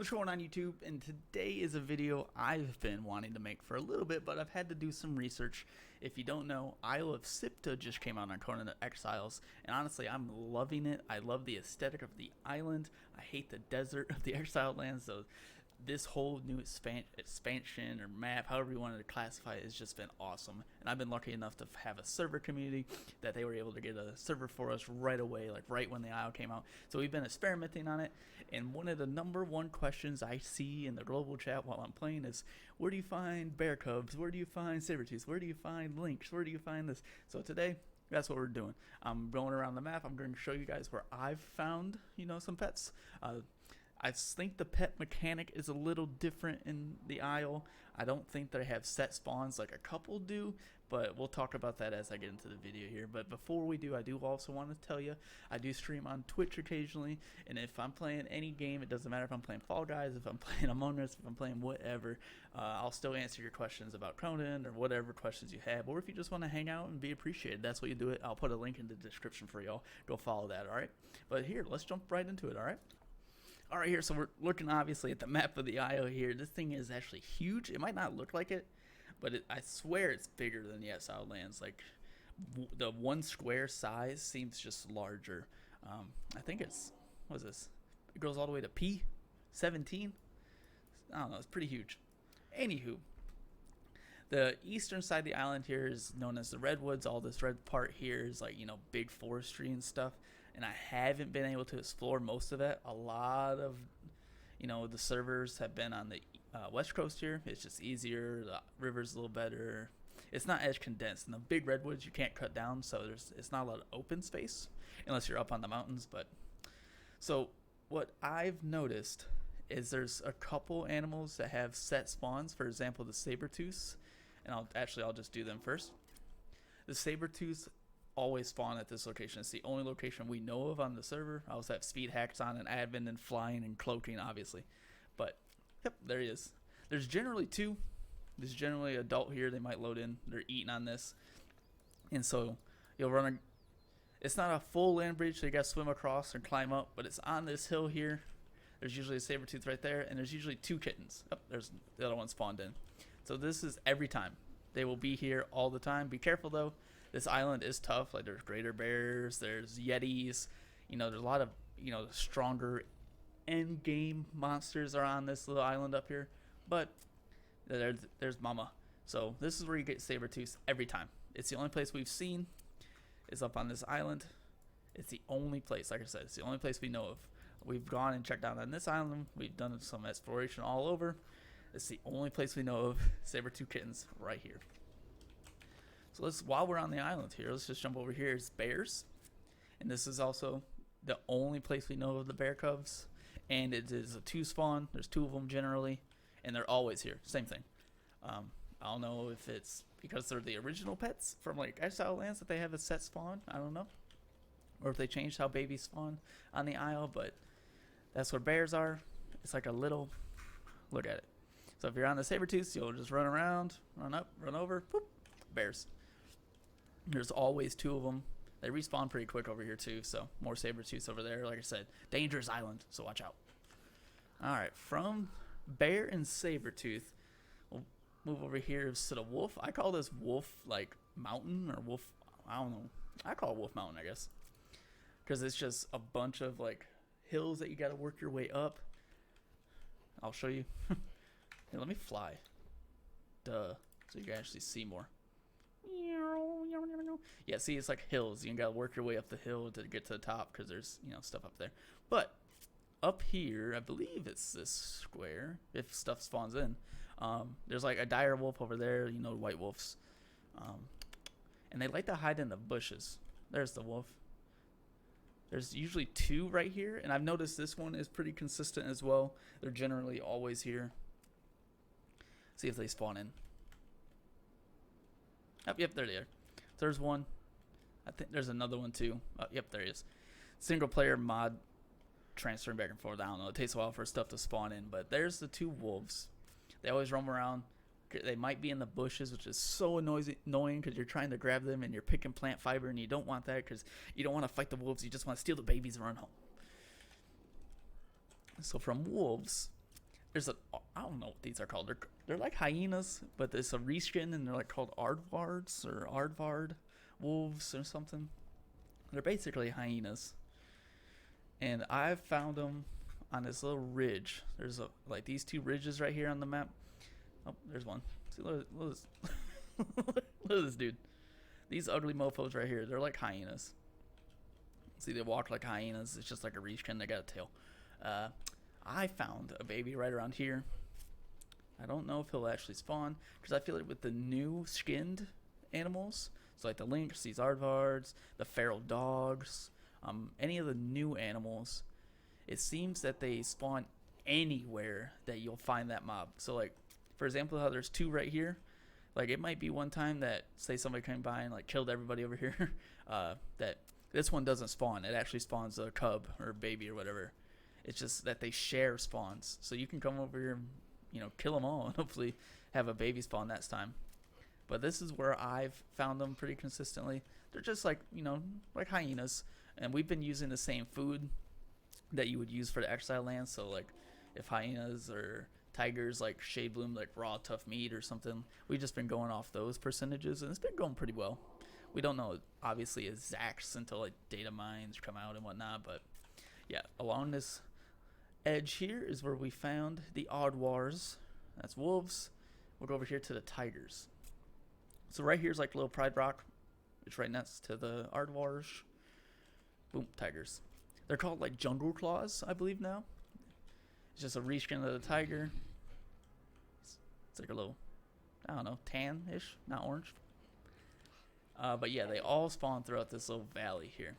What's going on YouTube? And today is a video I've been wanting to make for a little bit, but I've had to do some research. If you don't know, Isle of Siptah just came out on Conan Exiles, and honestly I'm loving it. I love the aesthetic of the island. I hate the desert of the Exiled lands, so this whole new expansion or map, however you wanted to classify it, has just been awesome. And I've been lucky enough to have a server community that they were able to get a server for us right away, like right when the Isle came out. So we've been experimenting on it, and one of the #1 questions I see in the global chat while I'm playing is, where do you find bear cubs? Where do you find Sabretooth? Where do you find Lynx? Where do you find this? So today, that's what we're doing. I'm going around the map. I'm going to show you guys where I've found, some pets. I think the pet mechanic is a little different in the Isle. I don't think they have set spawns like a couple do, but we'll talk about that as I get into the video here. But before we do, I do also want to tell you, I do stream on Twitch occasionally, and if I'm playing any game, it doesn't matter if I'm playing Fall Guys, if I'm playing Among Us, if I'm playing whatever, I'll still answer your questions about Conan or whatever questions you have, or if you just want to hang out and be appreciated, that's what you do it. I'll put a link in the description for y'all. Go follow that, alright? But here, let's jump right into it, alright? Alright, here, so we're looking obviously at the map of the Isle here. This thing is actually huge. It might not look like it, but I swear it's bigger than the Exiled lands. Like, the one square size seems just larger. I think it's, what is this? It goes all the way to P17? I don't know, it's pretty huge. Anywho, the eastern side of the island here is known as the Redwoods. All this red part here is like, big forestry and stuff. And I haven't been able to explore most of it. A lot of, the servers have been on the west coast here. It's just easier. The river's a little better. It's not as condensed. In the big redwoods, you can't cut down, so it's not a lot of open space unless you're up on the mountains. But so what I've noticed is there's a couple animals that have set spawns. For example, the Sabretooth, and I'll just do them first. The Sabretooth always spawn at this location. It's the only location we know of on the server. I also have speed hacks on and admin and flying and cloaking, obviously. But yep, there he is. There's generally two. There's generally adult here. They might load in. They're eating on this, and so you'll run it's not a full land bridge, so you gotta swim across and climb up, but it's on this hill here. There's usually a Sabretooth right there, and there's usually two kittens. Oh, there's the other one spawned in. So this is every time. They will be here all the time. Be careful though. This island is tough. Like, there's greater bears, there's yetis, there's a lot of, stronger end game monsters are on this little island up here. But there's Mama. So this is where you get Sabretooth every time. It's the only place we've seen is up on this island. It's the only place, like I said, it's the only place we know of. We've gone and checked out on this island. We've done some exploration all over. It's the only place we know of Sabretooth kittens right here. So while we're on the island here, let's just jump over here. It's bears, and this is also the only place we know of the bear cubs. And it is a 2 spawn. There's 2 of them generally, and they're always here. Same thing. I don't know if it's because they're the original pets from like Exile lands that they have a set spawn. I don't know, or if they changed how babies spawn on the Isle. But that's where bears are. It's like a little look at it. So if you're on the Sabretooth, you'll just run around, run up, run over, boop, bears. There's always 2 of them. They respawn pretty quick over here too, so more Sabretooths over there. Like I said, dangerous island, so watch out. Alright, from bear and Sabretooth, we'll move over here to the wolf. I call this wolf, like, mountain, or wolf, I don't know. I call it wolf mountain, I guess. Because it's just a bunch of, like, hills that you gotta work your way up. I'll show you. Here, let me fly. Duh. So you can actually see more. Yeah, see, it's like hills. You gotta work your way up the hill to get to the top because there's, stuff up there. But up here, I believe it's this square, if stuff spawns in. There's like a dire wolf over there, white wolves. And they like to hide in the bushes. There's the wolf. There's usually 2 right here, and I've noticed this one is pretty consistent as well. They're generally always here. See if they spawn in. Yep, there they are. There's one. I think there's another one too. Yep, there he is. Single player mod transferring back and forth. I don't know. It takes a while for stuff to spawn in, but there's the 2 wolves. They always roam around. They might be in the bushes, which is so annoying because you're trying to grab them and you're picking plant fiber, and you don't want that because you don't want to fight the wolves. You just want to steal the babies and run home. So from wolves, there's a, I don't know what these are called. They're like hyenas, but it's a reskin, and they're like called aardvards or aardvard wolves or something. They're basically hyenas, and I've found them on this little ridge. There's a, like these two ridges right here on the map. Oh, there's one. See, look at this. Look at this dude. These ugly mofos right here, they're like hyenas. See, they walk like hyenas. It's just like a reskin. They got a tail. I found a baby right around here. I don't know if he'll actually spawn, because I feel like with the new skinned animals, so like the Lynx, these aardvards, the feral dogs, any of the new animals, it seems that they spawn anywhere that you'll find that mob. So like, for example, how there's two right here. Like, it might be one time that, say somebody came by and like killed everybody over here, that this one doesn't spawn. It actually spawns a cub or a baby or whatever. It's just that they share spawns. So you can come over here and, you know, kill them all and hopefully have a baby spawn next time. But this is where I've found them pretty consistently. They're just like, you know, like hyenas. And we've been using the same food that you would use for the exile lands. So like if hyenas or tigers like shade bloom like raw tough meat or something, we've just been going off those percentages, and it's been going pretty well. We don't know obviously exacts until like data mines come out and whatnot, but yeah, along this edge here is where we found the aardvards. That's wolves. We'll go over here to the tigers. So right here's like a little pride rock. It's right next to the aardvards. Boom, tigers. They're called like Jungleclaws, I believe now. It's just a reskin of the tiger. It's like a little, I don't know, tan-ish, not orange. But yeah, they all spawn throughout this little valley here.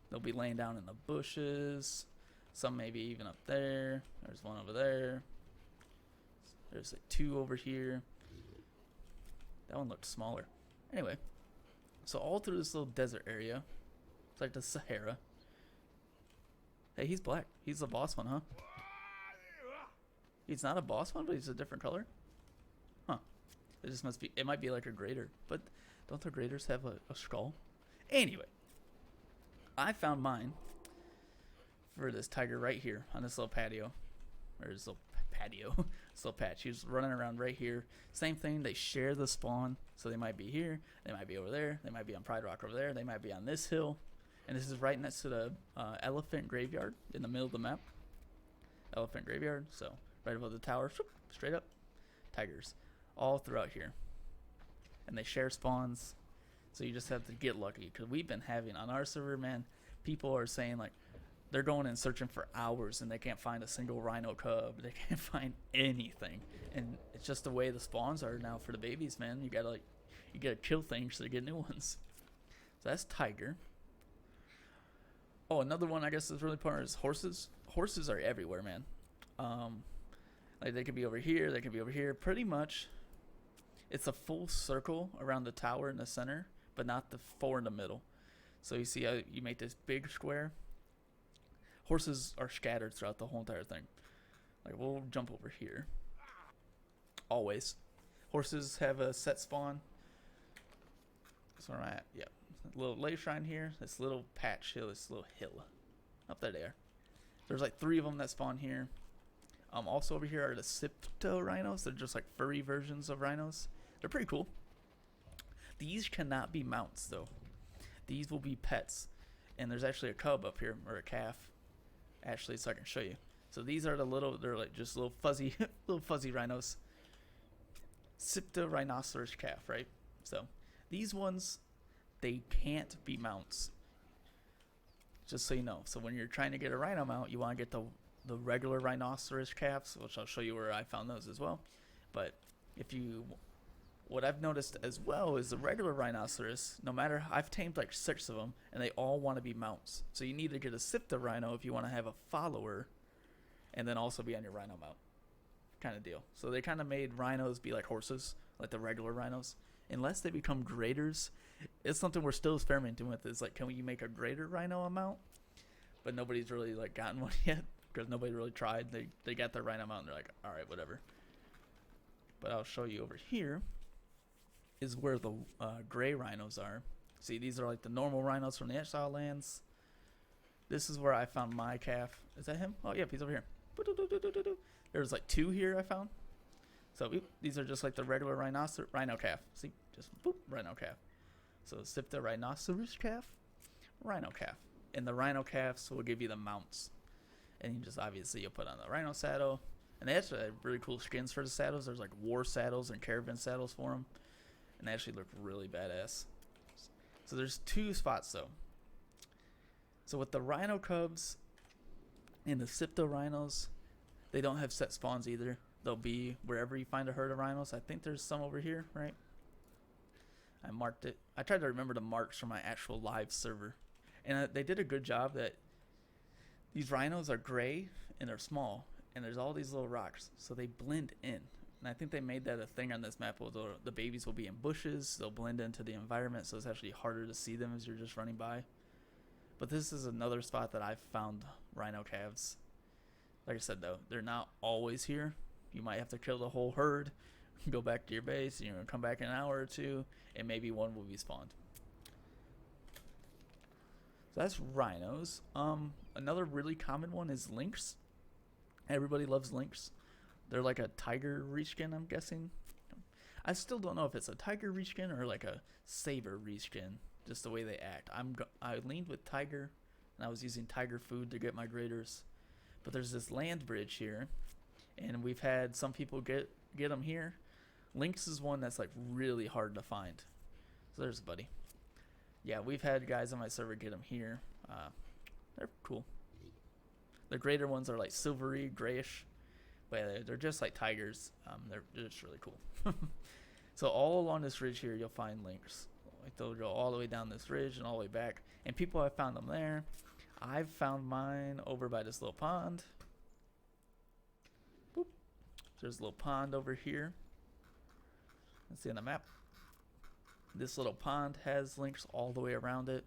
They'll be laying down in the bushes. Some maybe even up there. There's one over there. There's like two over here. That one looked smaller. Anyway, so all through this little desert area, it's like the Sahara. Hey, he's black. He's the boss one, huh? He's not a boss one, but he's a different color. Huh. It just must be, it might be like a grader. But don't the graders have a skull? Anyway, I found mine for this tiger right here on this little patio. Or this little patio. This little patch. He was running around right here. Same thing, they share the spawn. So they might be here, they might be over there, they might be on Pride Rock over there, they might be on this hill. And this is right next to the elephant graveyard in the middle of the map. Elephant graveyard, so right above the tower, straight up. Tigers all throughout here. And they share spawns, so you just have to get lucky. Because we've been having, on our server, man, people are saying like, they're going and searching for hours and they can't find a single rhino cub. They can't find anything. And it's just the way the spawns are now for the babies, man. You gotta kill things to get new ones. So that's tiger. Oh, another one I guess is really important is horses. Horses are everywhere, man. Like they could be over here, they could be over here. Pretty much, it's a full circle around the tower in the center, but not the four in the middle. So you see how you make this big square? Horses are scattered throughout the whole entire thing. Like we'll jump over here. Always. Horses have a set spawn. That's where I'm at. Yeah. A little lake shrine here. This little patch hill. This little hill. Up there they are. There's like 3 of them that spawn here. Also over here are the Siptah rhinos. They're just like furry versions of rhinos. They're pretty cool. These cannot be mounts though. These will be pets. And there's actually a cub up here, or a calf. Actually, so I can show you. So these are the little, they're like just little fuzzy, little fuzzy rhinos. Siptah rhinoceros calf, right? So these ones, they can't be mounts. Just so you know. So when you're trying to get a rhino mount, you want to get the regular rhinoceros calves, which I'll show you where I found those as well. But if you, what I've noticed as well is the regular rhinoceros, no matter, I've tamed like 6 of them, and they all want to be mounts. So you need to get a Siptah rhino if you want to have a follower, and then also be on your rhino mount, kind of deal. So they kind of made rhinos be like horses, like the regular rhinos. Unless they become graders, it's something we're still experimenting with. Is like, can we make a grader rhino a mount? But nobody's really like gotten one yet because nobody really tried. They got their rhino mount and they're like, all right, whatever. But I'll show you over here is where the gray rhinos are. See, these are like the normal rhinos from the Exile lands. This is where I found my calf. Is that him? Oh, yep, he's over here. There was like 2 here I found. So these are just like the regular rhino calf. See, just boop, rhino calf. So Siptah rhinoceros calf, rhino calf. And the rhino calves will give you the mounts. And you just obviously you'll put on the rhino saddle. And they actually have really cool skins for the saddles. There's like war saddles and caravan saddles for them. And they actually look really badass. So there's 2 spots though. So with the rhino cubs and the Siptah rhinos, they don't have set spawns either. They'll be wherever you find a herd of rhinos. I think there's some over here, right? I marked it. I tried to remember the marks from my actual live server. And they did a good job that these rhinos are gray and they're small. And there's all these little rocks. So they blend in. And I think they made that a thing on this map. Where the babies will be in bushes. They'll blend into the environment. So it's actually harder to see them as you're just running by. But this is another spot that I've found rhino calves. Like I said, though, they're not always here. You might have to kill the whole herd, go back to your base, and you're going to come back in an hour or 2, and maybe one will be spawned. So that's rhinos. Another really common one is lynx. Everybody loves lynx. They're like a tiger reskin, I'm guessing. I still don't know if it's a tiger reskin or like a saber reskin, just the way they act. I leaned with tiger, and I was using tiger food to get my graders. But there's this land bridge here, and we've had some people get them here. Lynx is one that's like really hard to find. So there's a buddy. Yeah, we've had guys on my server get them here. They're cool. The greater ones are like silvery, grayish, but they're just like tigers. They're just really cool. So all along this ridge here, you'll find lynx. Like they'll go all the way down this ridge and all the way back. And people have found them there. I've found mine over by this little pond. Boop. There's a little pond over here. Let's see on the map. This little pond has lynx all the way around it.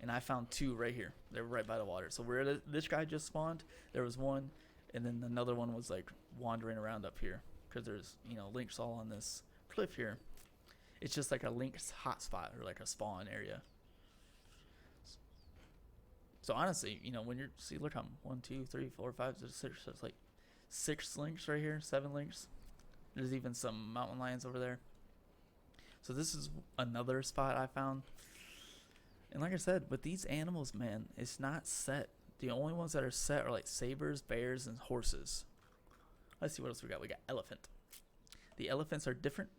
And I found 2 right here. They were right by the water. So where this guy just spawned, there was one. And then another one was like wandering around up here. Because there's, lynx all on this cliff here. It's just like a lynx hotspot or like a spawn area. So honestly, when you're look how 1, 2, 3, 4, 5, 6. So it's like 6 lynx right here, 7 lynx. There's even some mountain lions over there. So this is another spot I found. And like I said, with these animals, man, it's not set. The only ones that are set are like sabers, bears, and horses. Let's see what else we got. We got elephant. The elephants are different.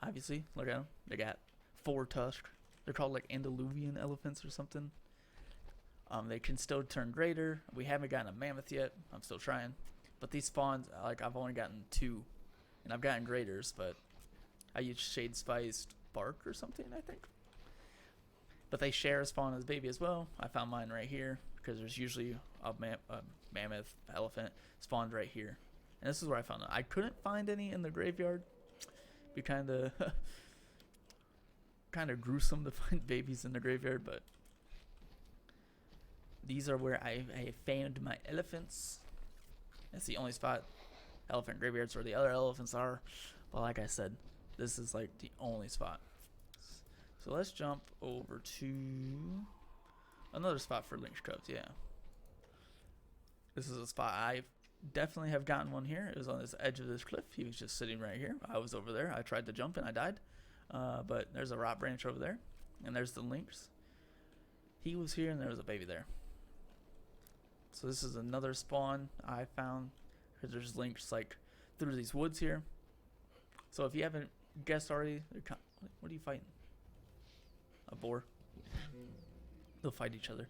Obviously, look at them. They got 4 tusks. They're called like Andaluvian elephants or something. They can still turn greater. We haven't gotten a mammoth yet. I'm still trying. But these spawns, like I've only gotten 2. And I've gotten graders, but I use shade spiced bark or something, I think. But they share a spawn as baby as well. I found mine right here because there's usually a mammoth, elephant spawned right here. And this is where I found it. I couldn't find any in the graveyard. It'd be kind of gruesome to find babies in the graveyard, but these are where I found my elephants. That's the only spot elephant graveyards where the other elephants are. But like I said, this is like the only spot. So let's jump over to another spot for lynx cubs. Yeah, this is a spot I definitely have gotten one here. It was on this edge of this cliff. He was just sitting right here. I was over there. I tried to jump and I died. But there's a rock branch over there, and there's the lynx. He was here, and there was a baby there. So this is another spawn I found, because there's lynx like through these woods here. So if you haven't guessed already, what are you fighting? A boar? They'll fight each other.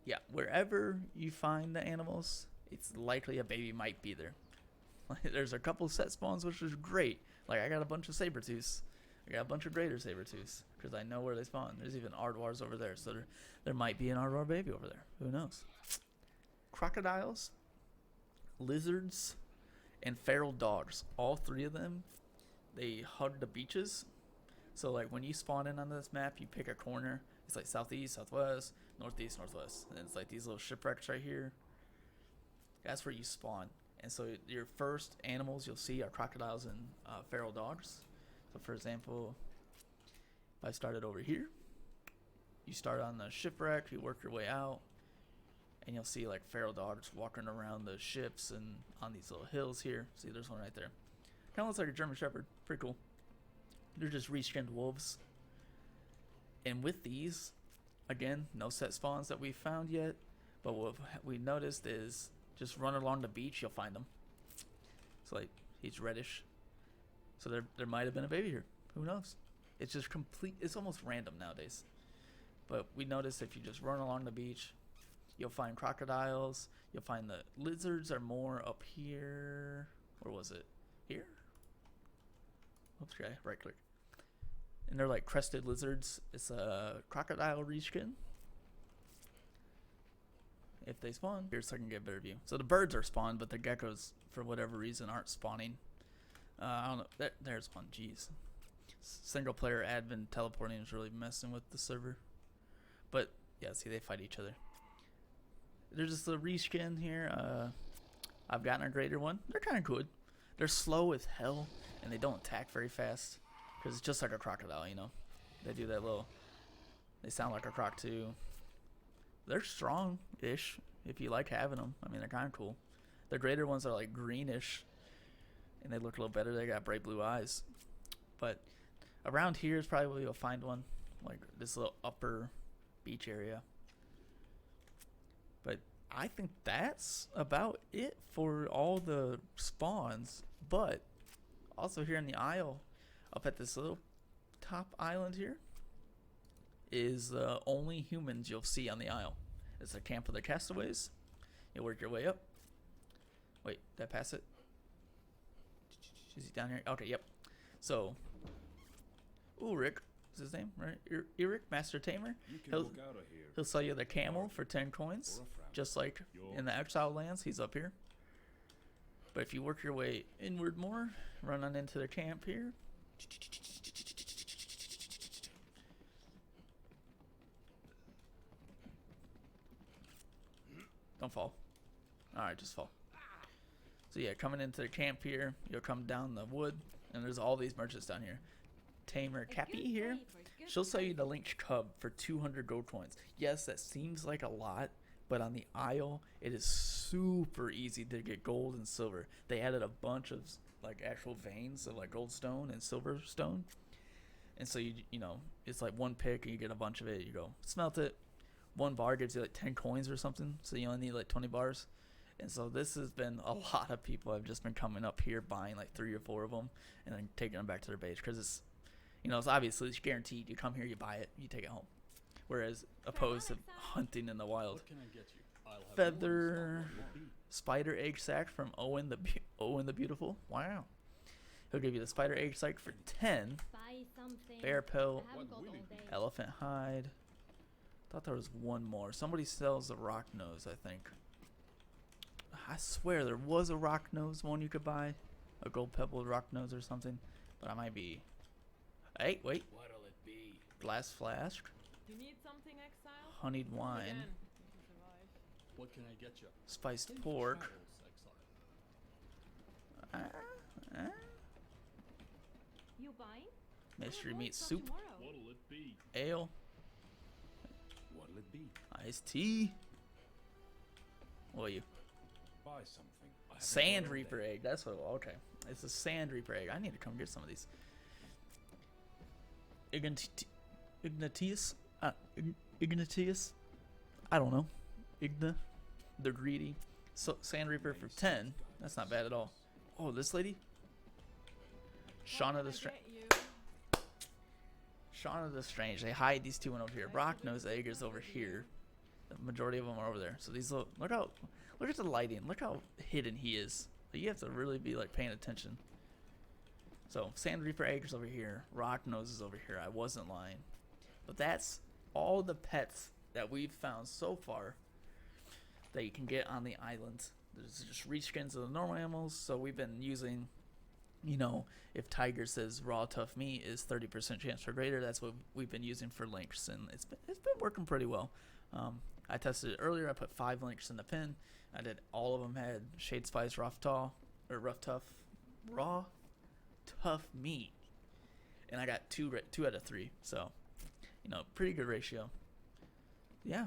Yeah, wherever you find the animals, it's likely a baby might be there. There's a couple set spawns, which is great. Like I got a bunch of Sabretooths. I got a bunch of greater Sabretooths because I know where they spawn. There's even Aardwars over there, so there might be an Aardwar baby over there. Who knows? Crocodiles, lizards, and feral dogs. All 3 of them, they hug the beaches. So like when you spawn in on this map, you pick a corner. It's like southeast, southwest, northeast, northwest. And it's like these little shipwrecks right here. That's where you spawn. And so your first animals you'll see are crocodiles and feral dogs. So for example, if I started over here, you start on the shipwreck, you work your way out, and you'll see like feral dogs walking around the ships and on these little hills here. See, there's one right there. Kind of looks like a German Shepherd. Pretty cool. They're just reskinned wolves. And with these, again, no set spawns that we found yet, but what we noticed is just run along the beach, you'll find them. It's like, he's reddish. So there might have been a baby here. Who knows? It's just it's almost random nowadays. But we noticed if you just run along the beach, you'll find crocodiles. You'll find the lizards are more up here. Or was it here? Oops, okay, right click. And they're like crested lizards. It's a crocodile reskin. If they spawn, here's so I can get a better view. So the birds are spawned, but the geckos, for whatever reason, aren't spawning. I don't know. There's one. Jeez. Single player admin teleporting is really messing with the server. But yeah, see, they fight each other. There's just a reskin here. I've gotten a greater one. They're kind of good. They're slow as hell, and they don't attack very fast. Because it's just like a crocodile, you know. They do that little... They sound like a croc, too. They're strong-ish, if you like having them. I mean, they're kind of cool. The greater ones are, like, greenish. And they look a little better. They got bright blue eyes. But around here is probably where you'll find one. Like, this little upper beach area. But I think that's about it for all the spawns. But also here in the Isle... Up at this little top island here is the only humans you'll see on the Isle. It's a camp of the castaways. You'll work your way up. Wait, did I pass it? Is he down here? Okay, yep. So, Ulrich is his name, right? Ulrich, Master Tamer. He'll sell you the camel for 10 coins, just like in the Exile lands. He's up here. But if you work your way inward more, run on into the camp here. Don't fall. Alright, just fall. So yeah, coming into the camp here, you'll come down the wood, and there's all these merchants down here. Tamer Cappy here, she'll sell you the Lynx cub for 200 gold coins. Yes, that seems like a lot, but on the Isle, it is super easy to get gold and silver. They added a bunch of like actual veins of like gold stone and silver stone, and so you know, it's like one pick and you get a bunch of it. You go smelt it, 1 bar gives you like 10 coins or something, so you only need like 20 bars. And so this has been a lot of people have just been coming up here buying like 3 or 4 of them and then taking them back to their base, because it's, you know, it's obviously it's guaranteed. You come here, you buy it, you take it home, whereas opposed to hunting in the wild. What can I get you? Feather spider egg sac from Owen the Beautiful. Wow. He'll give you the spider egg sac for 10. Bear pelt, elephant hide. Thought there was one more. Somebody sells a rock nose, I think. I swear there was a rock nose one you could buy, a gold pebbled rock nose or something, but I might be. Hey, wait. What'll it be? Glass flask. You need something, Exile? Honeyed wine. Again. What can I get you? Spiced pork. You buying? Mystery meat soup. What'll it be? Ale. What'll it be? Iced tea. What are you? Buy something. Sand Reaper egg. That's what. Okay, it's a Sand Reaper egg. I need to come get some of these. Ignatius. Ignatius. I don't know. Igna. They're greedy. So Sand Reaper for 10. That's not bad at all. Oh, this lady. Shauna the Strange. Shauna the Strange. They hide these two in over here. Rock Nose Egg is over here. The majority of them are over there. So these look at the lighting. Look how hidden he is. Like, you have to really be like paying attention. So Sand Reaper Egg is over here. Rock Nose is over here. I wasn't lying. But that's all the pets that we've found so far that you can get on the island. There's just reskins of the normal animals. So we've been using, you know, if Tiger says raw tough meat is 30% chance for greater, that's what we've been using for Lynx, and it's been working pretty well. I tested it earlier. I put 5 Lynx in the pen. I did all of them had Shade Spice raw tough meat, and I got 2 out of 3. So, you know, pretty good ratio. Yeah,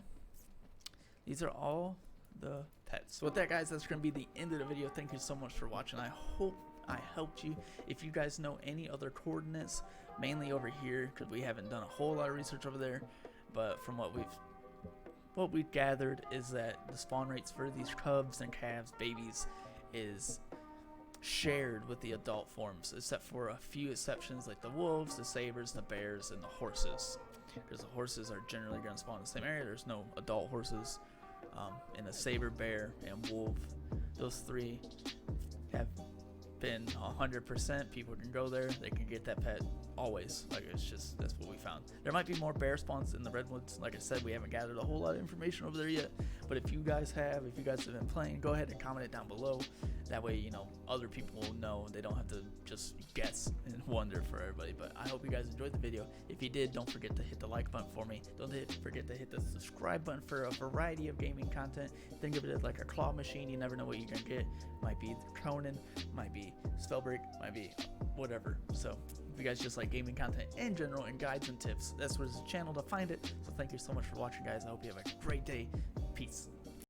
these are all the pets. So with that, guys, that's going to be the end of the video. Thank you so much for watching. I hope I helped you. If you guys know any other coordinates, mainly over here, because we haven't done a whole lot of research over there, but from what we've gathered is that the spawn rates for these cubs and calves, babies, is shared with the adult forms, except for a few exceptions like the wolves, the sabers, the bears, and the horses, because the horses are generally going to spawn in the same area. There's no adult horses. And the saber, bear, and wolf, those three have been 100%. People can go there, they can get that pet always. Like, it's just, that's what we found. There might be more bear spawns in the redwoods. Like I said, we haven't gathered a whole lot of information over there yet, but if you guys have been playing, go ahead and comment it down below. That way, you know, other people will know. They don't have to just guess and wonder for everybody. But I hope you guys enjoyed the video. If you did, don't forget to hit the like button for me. Don't forget to hit the subscribe button for a variety of gaming content. Think of it as like a claw machine. You never know what you're gonna get. Might be Conan, might be Spellbreak, might be whatever. So if you guys just like gaming content in general and guides and tips, that's where's the channel to find it. So thank you so much for watching, guys. I hope you have a great day. Peace.